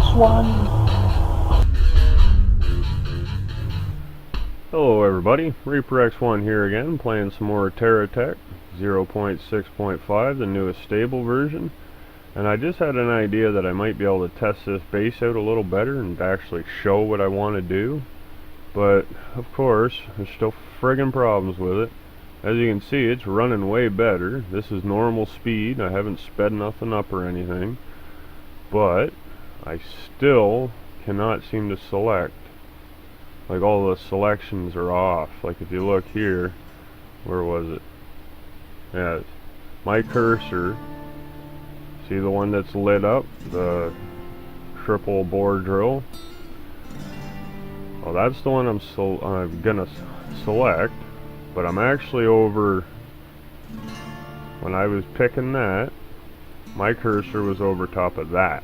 X1. Hello everybody, Reaper X1 here again, playing some more Terra 0.6.5, the newest stable version. And I just had an idea that I might be able to test this base out a little better and actually show what I want to do. But, of course, there's still friggin' problems with it. As you can see, it's running way better. This is normal speed, I haven't sped nothing up or anything. But, I still cannot seem to select. Like, all the selections are off. Like, if you look here, where was it? Yeah, my cursor, see the one that's lit up, the triple bore drill? Well, that's the one I'm gonna select, but I'm actually over, when I was picking that, my cursor was over top of that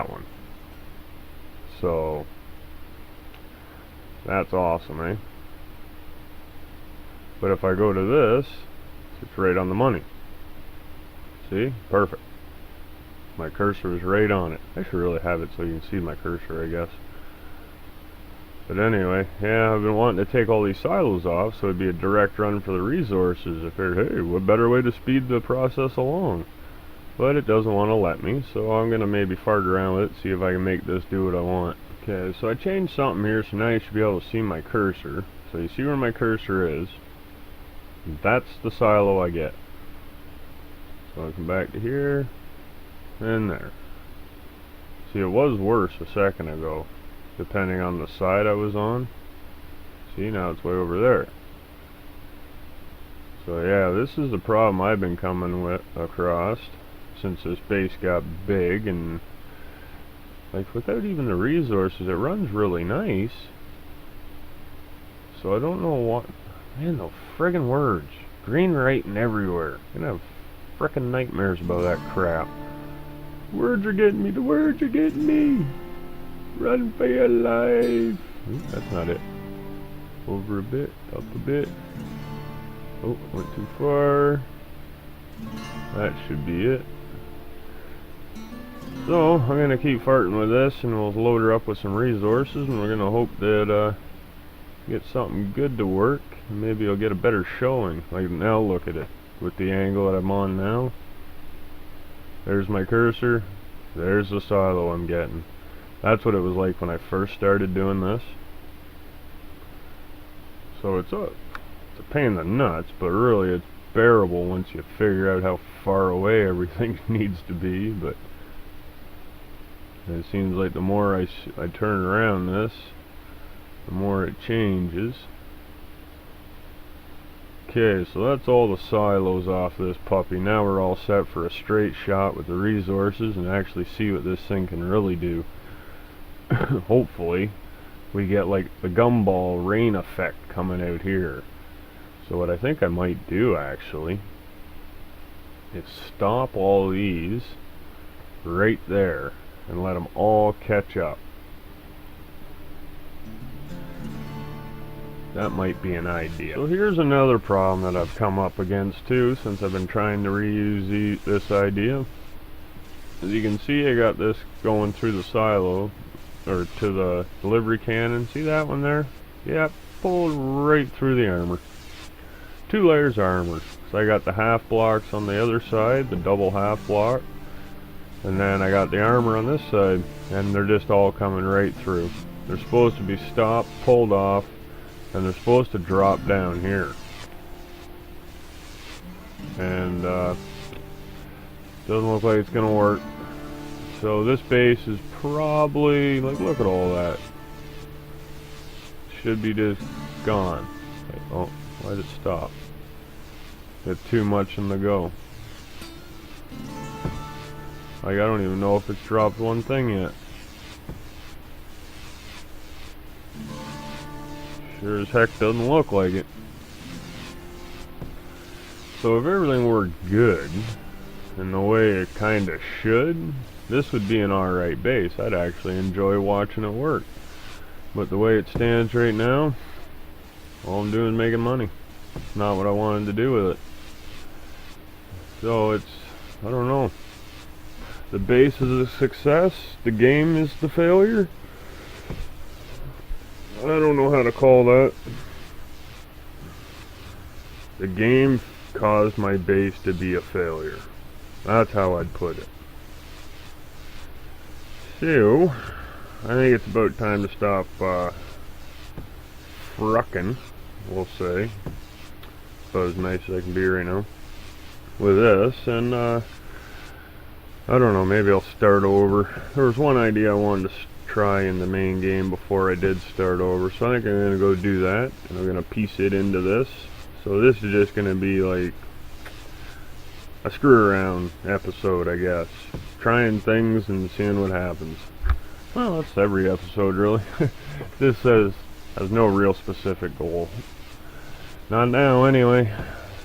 one. So that's awesome, eh? But if I go to this, it's right on the money. See? Perfect. My cursor is right on it. I should really have it so you can see my cursor, I guess. But anyway, yeah, I've been wanting to take all these silos off so it'd be a direct run for the resources. I figured, hey, what better way to speed the process along? But it doesn't want to let me, so I'm going to maybe fart around with it, see if I can make this do what I want. Okay, so I changed something here, so now you should be able to see my cursor. So you see where my cursor is. That's the silo I get. So I come back to here, and there. See, it was worse a second ago, depending on the side I was on. See, now it's way over there. So yeah, this is the problem I've been coming across since this base got big, and like without even the resources it runs really nice. So I don't know what, man, the friggin' words, green writing everywhere. I'm gonna have frickin' nightmares about that crap. Words are getting me, the words are getting me. Run for your life. Ooh, that's not it. Over a bit, up a bit. Oh, went too far. That should be it. So, I'm going to keep farting with this, and we'll load her up with some resources, and we're going to hope that get something good to work, and maybe I'll get a better showing. Like, now look at it, with the angle that I'm on now. There's my cursor, there's the silo I'm getting. That's what it was like when I first started doing this. So it's a pain in the nuts, but really it's bearable once you figure out how far away everything needs to be. But it seems like the more I turn around this, the more it changes. Okay, so that's all the silos off this puppy. Now we're all set for a straight shot with the resources and actually see what this thing can really do. Hopefully we get like the gumball rain effect coming out here. So what I think I might do actually is stop all these right there and let them all catch up. That might be an idea. So here's another problem that I've come up against too, since I've been trying to reuse this idea. As you can see, I got this going through the silo, or to the delivery cannon. See that one there? Yeah, pulled right through the armor. 2 layers of armor. So I got the half blocks on the other side, the double half block, and then I got the armor on this side, and they're just all coming right through. They're supposed to be stopped, pulled off, and they're supposed to drop down here. And doesn't look like it's gonna work. So this base is probably, like, look at all that. Should be just gone. Oh, why did it stop? Got too much in the go. Like, I don't even know if it's dropped one thing yet. Sure as heck doesn't look like it. So if everything worked good, in the way it kinda should, this would be an alright base. I'd actually enjoy watching it work. But the way it stands right now, all I'm doing is making money. It's not what I wanted to do with it. So it's, I don't know. The base is a success, the game is the failure. I don't know how to call that. The game caused my base to be a failure. That's how I'd put it. So, I think it's about time to stop frucking, we'll say. About as nice as I can be right now with this, and I don't know, maybe I'll start over. There was one idea I wanted to try in the main game before I did start over, so I think I'm going to go do that, and I'm going to piece it into this. So this is just going to be like a screw around episode, I guess. Trying things and seeing what happens. Well, that's every episode, really. This has no real specific goal. Not now, anyway.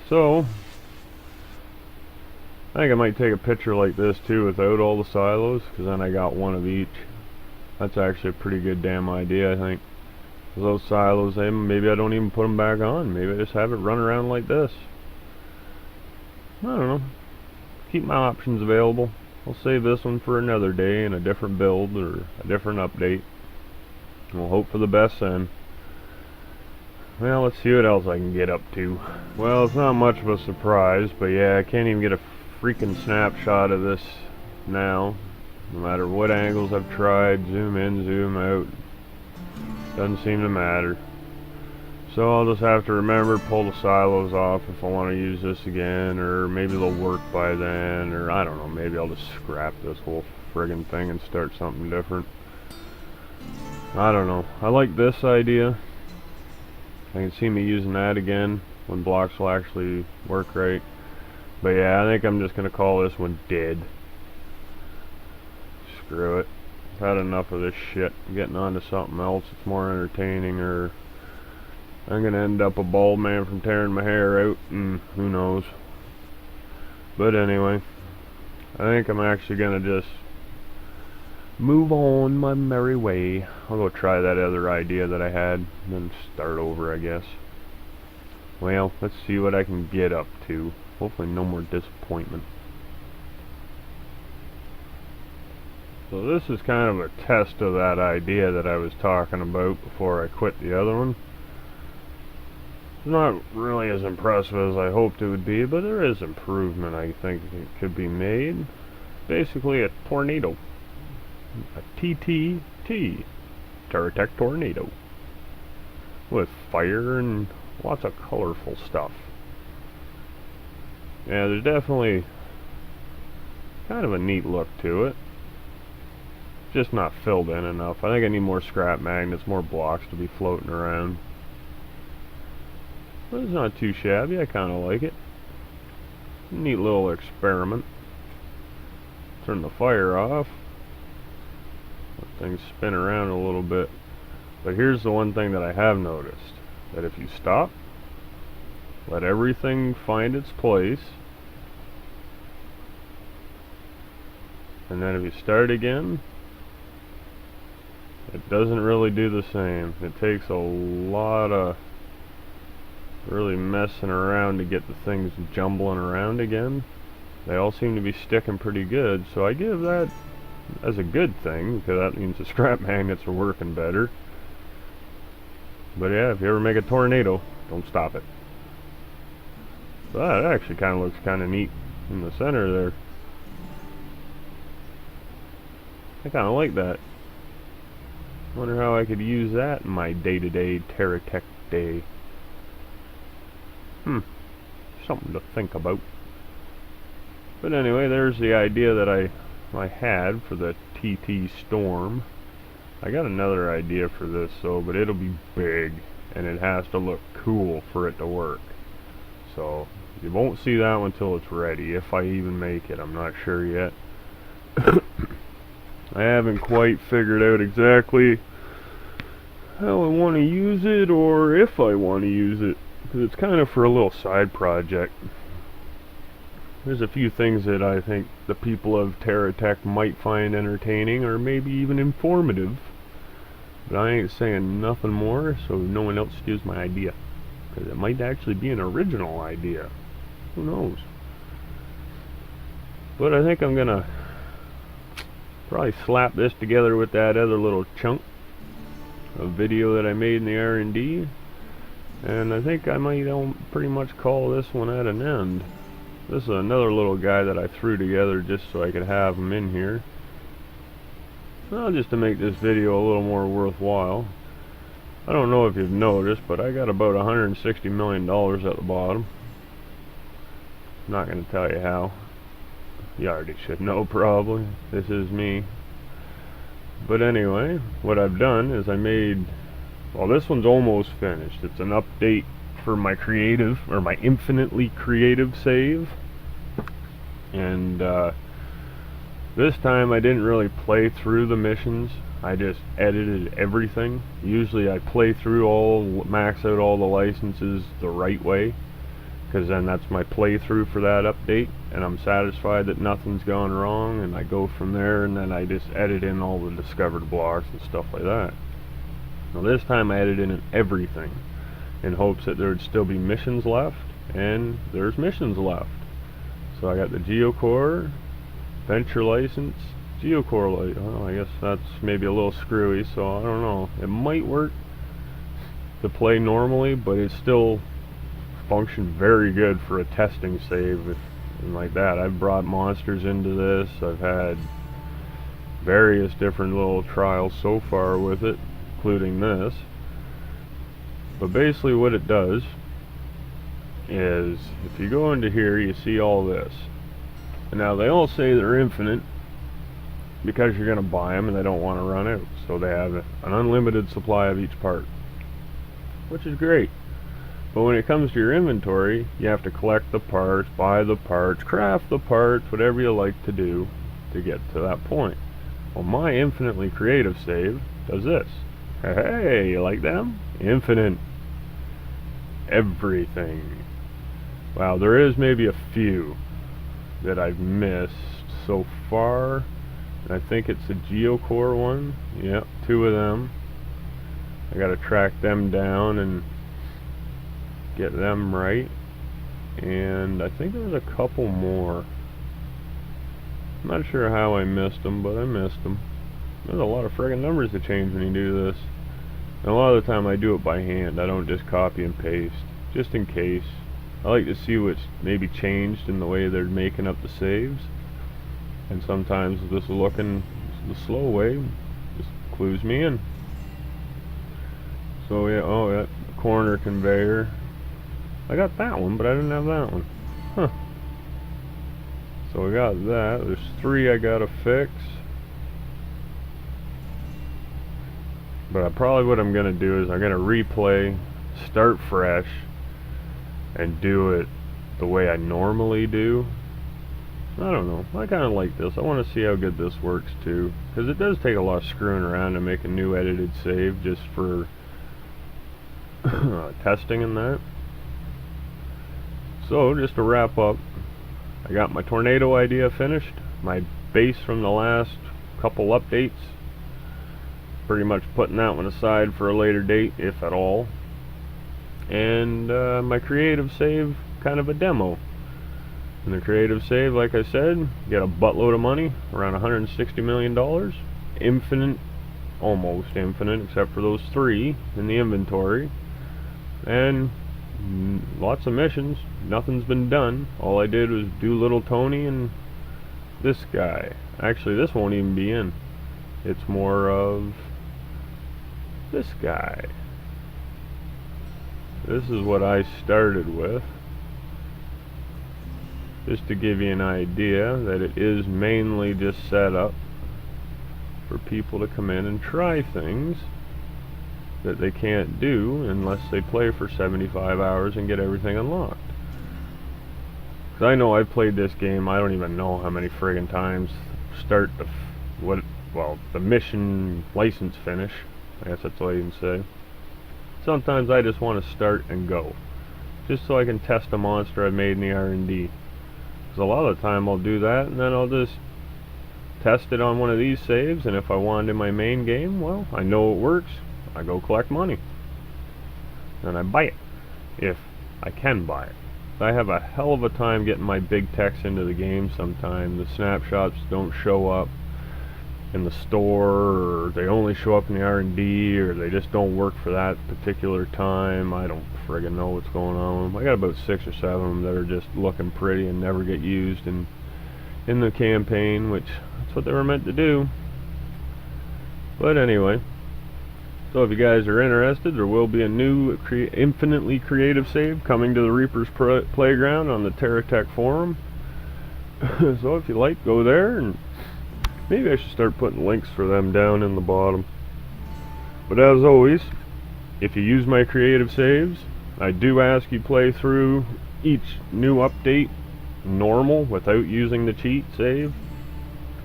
So, I think I might take a picture like this, too, without all the silos, because then I got one of each. That's actually a pretty good damn idea, I think. Those silos, maybe I don't even put them back on. Maybe I just have it run around like this. I don't know. Keep my options available. I'll save this one for another day in a different build or a different update. We'll hope for the best then. Well, let's see what else I can get up to. Well, it's not much of a surprise, but yeah, I can't even get a freaking snapshot of this now. No matter what angles I've tried, zoom in, zoom out, doesn't seem to matter. So I'll just have to remember to pull the silos off if I want to use this again, or maybe they'll work by then, or I don't know, maybe I'll just scrap this whole friggin' thing and start something different. I don't know. I like this idea. I can see me using that again when blocks will actually work right. But yeah, I think I'm just going to call this one dead. Screw it. I've had enough of this shit. I'm getting on to something else that's more entertaining, or I'm going to end up a bald man from tearing my hair out, and who knows. But anyway, I think I'm actually going to just move on my merry way. I'll go try that other idea that I had, and then start over, I guess. Well, let's see what I can get up to. Hopefully no more disappointment. So this is kind of a test of that idea that I was talking about before I quit the other one. It's not really as impressive as I hoped it would be, but there is improvement I think it could be made. Basically a tornado. A TTT. Terra tornado. With fire and lots of colorful stuff. Yeah, there's definitely kind of a neat look to it. Just not filled in enough. I think I need more scrap magnets, more blocks to be floating around. But it's not too shabby, I kind of like it. Neat little experiment. Turn the fire off. Let things spin around a little bit. But here's the one thing that I have noticed. That if you stop, let everything find its place, and then if you start again, it doesn't really do the same. It takes a lot of really messing around to get the things jumbling around again. They all seem to be sticking pretty good, so I give that as a good thing, because that means the scrap magnets are working better. But yeah, if you ever make a tornado, don't stop it. So that actually kind of looks kind of neat in the center there. I kind of like that. Wonder how I could use that in my day-to-day Terra Tech day. Something to think about. But anyway, there's the idea that I had for the TT Storm. I got another idea for this though, but it'll be big, and it has to look cool for it to work. So, you won't see that one until it's ready, if I even make it. I'm not sure yet. I haven't quite figured out exactly how I want to use it, or if I want to use it, because it's kind of for a little side project. There's a few things that I think the people of Terra Tech might find entertaining, or maybe even informative, but I ain't saying nothing more, so no one else steals my idea, because it might actually be an original idea. Who knows? But I think I'm gonna Probably slap this together with that other little chunk of video that I made in the R&D, and I think I might pretty much call this one at an end. This is another little guy that I threw together just so I could have him in here. Well, just to make this video a little more worthwhile. I don't know if you've noticed, but I got about $160 million at the bottom. Not going to tell you how. You already should know probably. This is me. But anyway, what I've done is I made... Well, this one's almost finished. It's an update for my creative, or my infinitely creative save. And this time I didn't really play through the missions. I just edited everything. Usually I play through max out all the licenses the right way, because then that's my playthrough for that update, and I'm satisfied that nothing's gone wrong, and I go from there, and then I just edit in all the discovered blocks and stuff like that. Now this time I edited in everything, in hopes that there would still be missions left, and there's missions left. So I got the Geocore, Venture License, Geocore, well, I guess that's maybe a little screwy, so I don't know. It might work to play normally, but it still functioned very good for a testing save and like that. I've brought monsters into this. I've had various different little trials so far with it, including this. But basically what it does is, if you go into here, you see all this. And now they all say they're infinite because you're going to buy them and they don't want to run out. So they have an unlimited supply of each part, which is great. But when it comes to your inventory, you have to collect the parts, buy the parts, craft the parts, whatever you like to do to get to that point. Well, my infinitely creative save does this. Hey, you like them? Infinite everything. Wow, there is maybe a few that I've missed so far. I think it's the Geocore one. Yep, 2 of them. I gotta track them down and get them right. And I think there's a couple more. I'm not sure how I missed them, but I missed them. There's a lot of friggin' numbers to change when you do this. And a lot of the time I do it by hand. I don't just copy and paste, just in case. I like to see what's maybe changed in the way they're making up the saves. And sometimes this looking the slow way just clues me in. So yeah, oh yeah, corner conveyor. I got that one, but I didn't have that one. Huh. So we got that. There's 3 I gotta fix. But probably what I'm gonna do is I'm gonna replay, start fresh, and do it the way I normally do. I don't know. I kind of like this. I want to see how good this works too, because it does take a lot of screwing around to make a new edited save just for testing and that. So just to wrap up, I got my tornado idea finished, my base from the last couple updates, pretty much putting that one aside for a later date, if at all, and my creative save, kind of a demo. In the creative save, like I said, get a buttload of money, around $160 million, infinite, almost infinite, except for those 3 in the inventory, and lots of missions. Nothing's been done. All I did was do Little Tony and this guy. Actually, this won't even be in. It's more of this guy. This is what I started with, just to give you an idea that it is mainly just set up for people to come in and try things that they can't do unless they play for 75 hours and get everything unlocked. Because I know I've played this game, I don't even know how many friggin' times, start to the mission license finish, I guess that's all you can say. Sometimes I just want to start and go, just so I can test a monster I've made in the R&D. Because a lot of the time I'll do that, and then I'll just test it on one of these saves, and if I want it in my main game, well, I know it works. I go collect money. And I buy it, if I can buy it. I have a hell of a time getting my big techs into the game sometimes. The snapshots don't show up, in the store, or they only show up in the R&D, or they just don't work for that particular time. I don't friggin' know what's going on with them. I got about 6 or 7 of them that are just looking pretty and never get used in the campaign, which that's what they were meant to do. But anyway, so if you guys are interested, there will be a new infinitely creative save coming to the Reaper's Playground on the Terra Tech forum. So if you like, go there, and maybe I should start putting links for them down in the bottom. But as always, if you use my creative saves, I do ask you play through each new update normal without using the cheat save,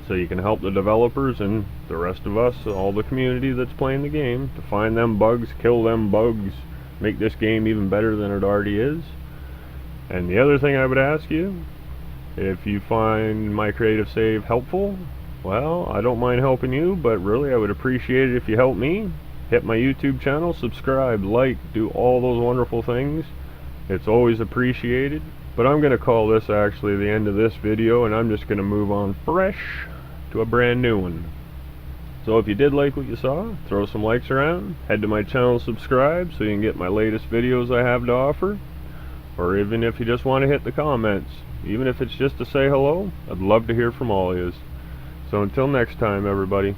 so you can help the developers and the rest of us, all the community that's playing the game, to find them bugs, kill them bugs, make this game even better than it already is. And the other thing I would ask you, if you find my creative save helpful, well, I don't mind helping you, but really I would appreciate it if you help me. Hit my YouTube channel, subscribe, like, do all those wonderful things. It's always appreciated. But I'm going to call this actually the end of this video, and I'm just going to move on fresh to a brand new one. So if you did like what you saw, throw some likes around, head to my channel, subscribe, so you can get my latest videos I have to offer. Or even if you just want to hit the comments, even if it's just to say hello, I'd love to hear from all of you. So until next time, everybody,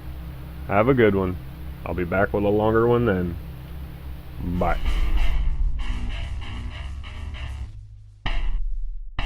have a good one. I'll be back with a longer one then. Bye.